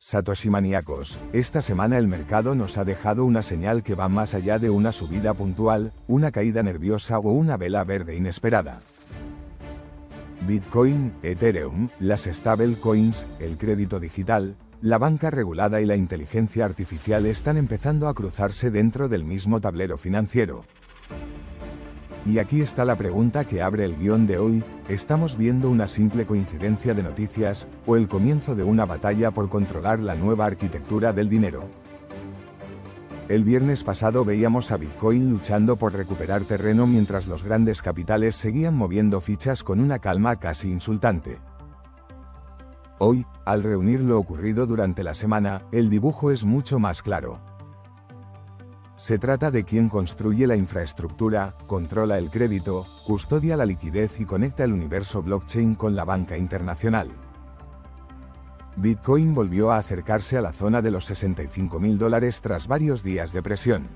Satoshi maníacos, esta semana el mercado nos ha dejado una señal que va más allá de una subida puntual, una caída nerviosa o una vela verde inesperada. Bitcoin, Ethereum, las stablecoins, el crédito digital, la banca regulada y la inteligencia artificial están empezando a cruzarse dentro del mismo tablero financiero. Y aquí está la pregunta que abre el guión de hoy: ¿estamos viendo una simple coincidencia de noticias, o el comienzo de una batalla por controlar la nueva arquitectura del dinero? El viernes pasado veíamos a Bitcoin luchando por recuperar terreno mientras los grandes capitales seguían moviendo fichas con una calma casi insultante. Hoy, al reunir lo ocurrido durante la semana, el dibujo es mucho más claro. Se trata de quien construye la infraestructura, controla el crédito, custodia la liquidez y conecta el universo blockchain con la banca internacional. Bitcoin volvió a acercarse a la zona de los $65.000 tras varios días de presión.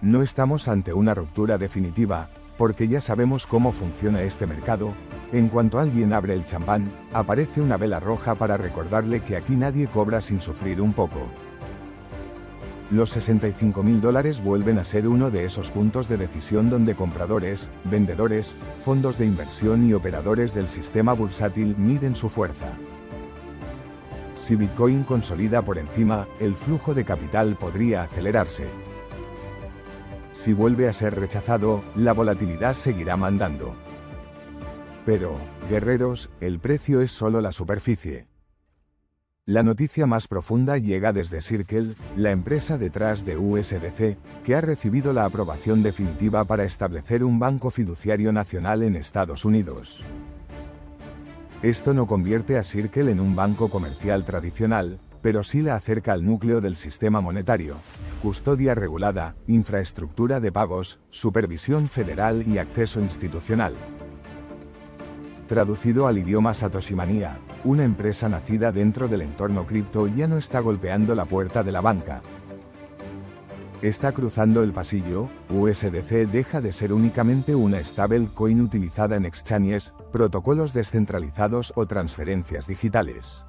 No estamos ante una ruptura definitiva, porque ya sabemos cómo funciona este mercado. En cuanto alguien abre el champán, aparece una vela roja para recordarle que aquí nadie cobra sin sufrir un poco. Los $65.000 vuelven a ser uno de esos puntos de decisión donde compradores, vendedores, fondos de inversión y operadores del sistema bursátil miden su fuerza. Si Bitcoin consolida por encima, el flujo de capital podría acelerarse. Si vuelve a ser rechazado, la volatilidad seguirá mandando. Pero, guerreros, el precio es solo la superficie. La noticia más profunda llega desde Circle, la empresa detrás de USDC, que ha recibido la aprobación definitiva para establecer un banco fiduciario nacional en Estados Unidos. Esto no convierte a Circle en un banco comercial tradicional, pero sí la acerca al núcleo del sistema monetario: custodia regulada, infraestructura de pagos, supervisión federal y acceso institucional. Traducido al idioma satoshimanía, una empresa nacida dentro del entorno cripto ya no está golpeando la puerta de la banca. Está cruzando el pasillo. USDC deja de ser únicamente una stablecoin utilizada en exchanges, protocolos descentralizados o transferencias digitales.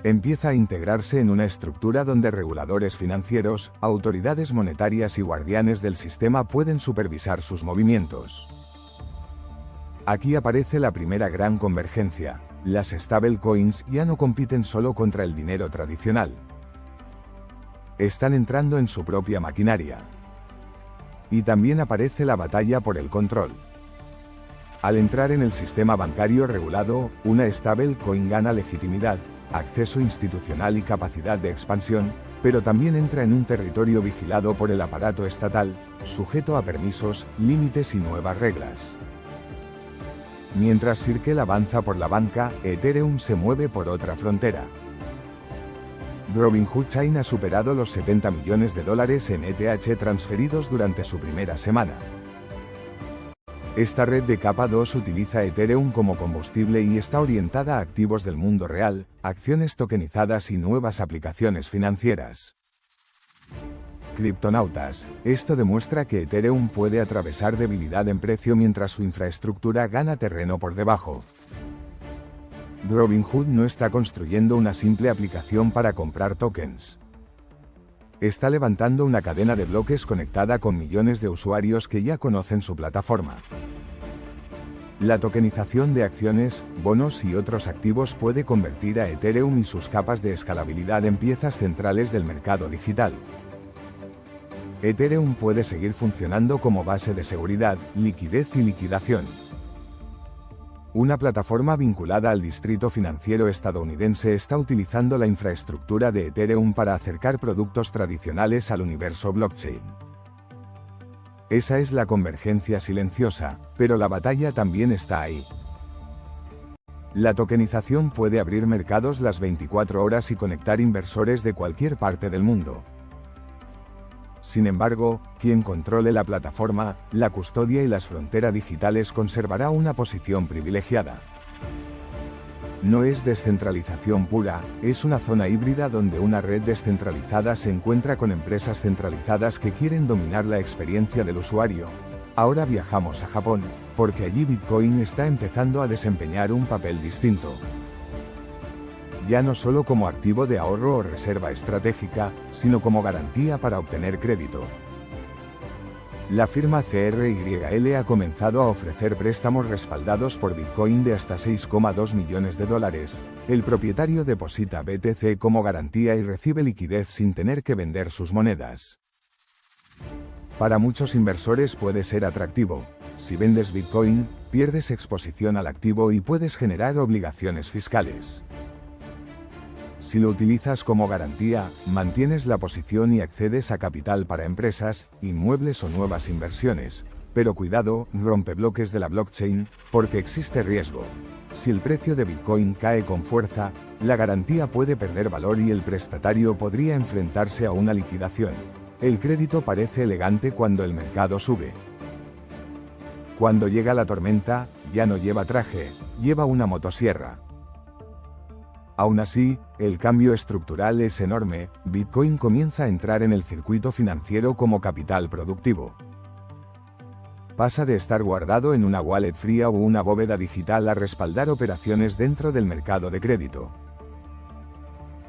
Empieza a integrarse en una estructura donde reguladores financieros, autoridades monetarias y guardianes del sistema pueden supervisar sus movimientos. Aquí aparece la primera gran convergencia: las stablecoins ya no compiten solo contra el dinero tradicional. Están entrando en su propia maquinaria. Y también aparece la batalla por el control. Al entrar en el sistema bancario regulado, una stablecoin gana legitimidad, acceso institucional y capacidad de expansión, pero también entra en un territorio vigilado por el aparato estatal, sujeto a permisos, límites y nuevas reglas. Mientras Circle avanza por la banca, Ethereum se mueve por otra frontera. Robinhood Chain ha superado los $70 millones en ETH transferidos durante su primera semana. Esta red de capa 2 utiliza Ethereum como combustible y está orientada a activos del mundo real, acciones tokenizadas y nuevas aplicaciones financieras. Criptonautas, esto demuestra que Ethereum puede atravesar debilidad en precio mientras su infraestructura gana terreno por debajo. Robinhood no está construyendo una simple aplicación para comprar tokens. Está levantando una cadena de bloques conectada con millones de usuarios que ya conocen su plataforma. La tokenización de acciones, bonos y otros activos puede convertir a Ethereum y sus capas de escalabilidad en piezas centrales del mercado digital. Ethereum puede seguir funcionando como base de seguridad, liquidez y liquidación. Una plataforma vinculada al distrito financiero estadounidense está utilizando la infraestructura de Ethereum para acercar productos tradicionales al universo blockchain. Esa es la convergencia silenciosa, pero la batalla también está ahí. La tokenización puede abrir mercados las 24 horas y conectar inversores de cualquier parte del mundo. Sin embargo, quien controle la plataforma, la custodia y las fronteras digitales conservará una posición privilegiada. no es descentralización pura, es una zona híbrida donde una red descentralizada se encuentra con empresas centralizadas que quieren dominar la experiencia del usuario. Ahora viajamos a Japón, porque allí Bitcoin está empezando a desempeñar un papel distinto. Ya no solo como activo de ahorro o reserva estratégica, sino como garantía para obtener crédito. La firma CRYL ha comenzado a ofrecer préstamos respaldados por Bitcoin de hasta 6,2 millones de dólares. El propietario deposita BTC como garantía y recibe liquidez sin tener que vender sus monedas. Para muchos inversores puede ser atractivo. Si vendes Bitcoin, pierdes exposición al activo y puedes generar obligaciones fiscales. Si lo utilizas como garantía, mantienes la posición y accedes a capital para empresas, inmuebles o nuevas inversiones. Pero cuidado, rompebloques de la blockchain, porque existe riesgo. Si el precio de Bitcoin cae con fuerza, la garantía puede perder valor y el prestatario podría enfrentarse a una liquidación. El crédito parece elegante cuando el mercado sube. Cuando llega la tormenta, ya no lleva traje, lleva una motosierra. Aún así, el cambio estructural es enorme. Bitcoin comienza a entrar en el circuito financiero como capital productivo. Pasa de estar guardado en una wallet fría o una bóveda digital a respaldar operaciones dentro del mercado de crédito.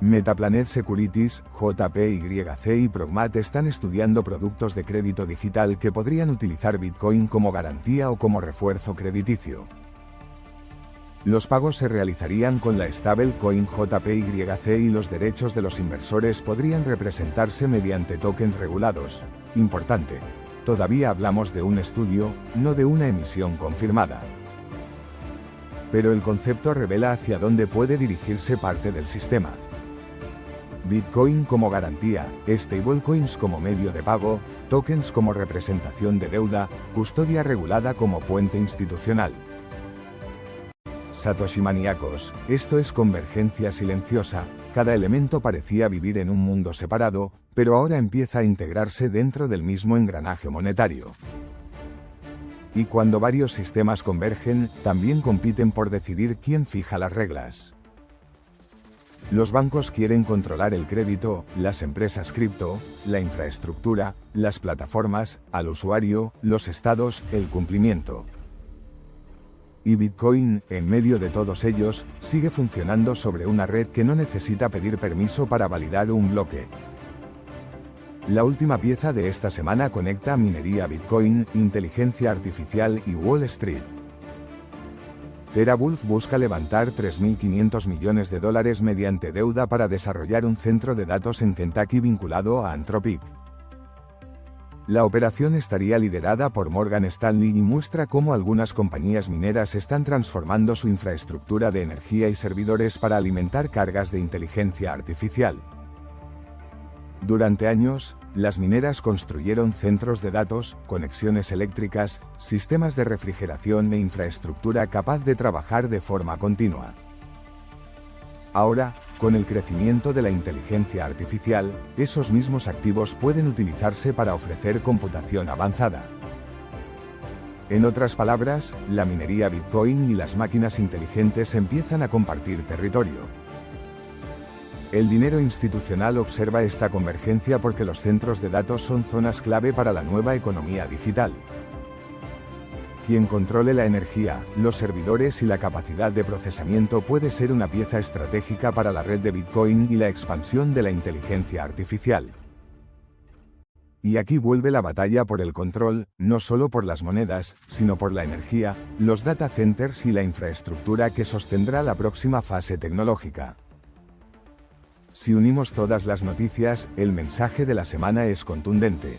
Metaplanet Securities, JPYC y Progmat están estudiando productos de crédito digital que podrían utilizar Bitcoin como garantía o como refuerzo crediticio. Los pagos se realizarían con la stablecoin JPYC y los derechos de los inversores podrían representarse mediante tokens regulados. Importante. Todavía hablamos de un estudio, no de una emisión confirmada. Pero el concepto revela hacia dónde puede dirigirse parte del sistema. Bitcoin como garantía, stablecoins como medio de pago, tokens como representación de deuda, custodia regulada como puente institucional. Satoshi maníacos, esto es convergencia silenciosa, cada elemento parecía vivir en un mundo separado, pero ahora empieza a integrarse dentro del mismo engranaje monetario. Y cuando varios sistemas convergen, también compiten por decidir quién fija las reglas. Los bancos quieren controlar el crédito, las empresas cripto, la infraestructura, las plataformas, al usuario, los estados, el cumplimiento. Y Bitcoin, en medio de todos ellos, sigue funcionando sobre una red que no necesita pedir permiso para validar un bloque. La última pieza de esta semana conecta minería Bitcoin, inteligencia artificial y Wall Street. TeraWulf busca levantar $3.500 millones mediante deuda para desarrollar un centro de datos en Kentucky vinculado a Anthropic. La operación estaría liderada por Morgan Stanley y muestra cómo algunas compañías mineras están transformando su infraestructura de energía y servidores para alimentar cargas de inteligencia artificial. Durante años, las mineras construyeron centros de datos, conexiones eléctricas, sistemas de refrigeración e infraestructura capaz de trabajar de forma continua. Ahora, con el crecimiento de la inteligencia artificial, esos mismos activos pueden utilizarse para ofrecer computación avanzada. En otras palabras, la minería Bitcoin y las máquinas inteligentes empiezan a compartir territorio. El dinero institucional observa esta convergencia porque los centros de datos son zonas clave para la nueva economía digital. Quien controle la energía, los servidores y la capacidad de procesamiento puede ser una pieza estratégica para la red de Bitcoin y la expansión de la inteligencia artificial. Y aquí vuelve la batalla por el control, no solo por las monedas, sino por la energía, los data centers y la infraestructura que sostendrá la próxima fase tecnológica. Si unimos todas las noticias, el mensaje de la semana es contundente.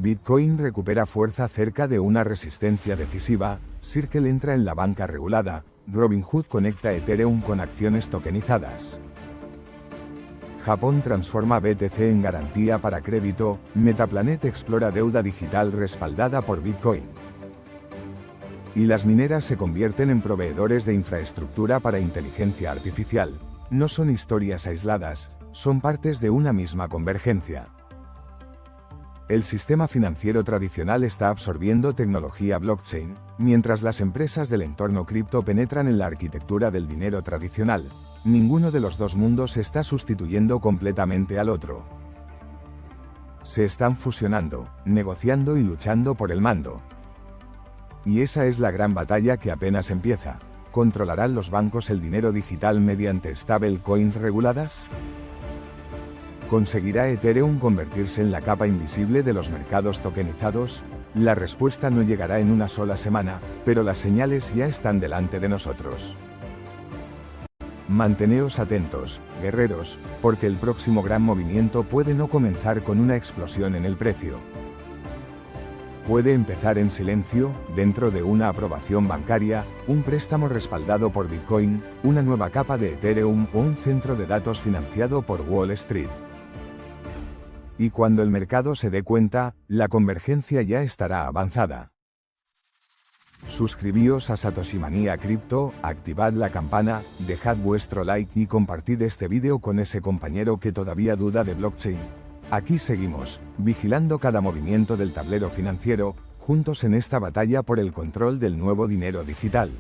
Bitcoin recupera fuerza cerca de una resistencia decisiva, Circle entra en la banca regulada, Robinhood conecta Ethereum con acciones tokenizadas. Japón transforma BTC en garantía para crédito, Metaplanet explora deuda digital respaldada por Bitcoin. Y las mineras se convierten en proveedores de infraestructura para inteligencia artificial. No son historias aisladas, son partes de una misma convergencia. El sistema financiero tradicional está absorbiendo tecnología blockchain, mientras las empresas del entorno cripto penetran en la arquitectura del dinero tradicional. Ninguno de los dos mundos está sustituyendo completamente al otro. Se están fusionando, negociando y luchando por el mando. Y esa es la gran batalla que apenas empieza. ¿Controlarán los bancos el dinero digital mediante stablecoins reguladas? ¿Conseguirá Ethereum convertirse en la capa invisible de los mercados tokenizados? La respuesta no llegará en una sola semana, pero las señales ya están delante de nosotros. Manteneos atentos, guerreros, porque el próximo gran movimiento puede no comenzar con una explosión en el precio. Puede empezar en silencio, dentro de una aprobación bancaria, un préstamo respaldado por Bitcoin, una nueva capa de Ethereum o un centro de datos financiado por Wall Street. Y cuando el mercado se dé cuenta, la convergencia ya estará avanzada. Suscribíos a Satoshi Manía Crypto, activad la campana, dejad vuestro like y compartid este vídeo con ese compañero que todavía duda de blockchain. Aquí seguimos, vigilando cada movimiento del tablero financiero, juntos en esta batalla por el control del nuevo dinero digital.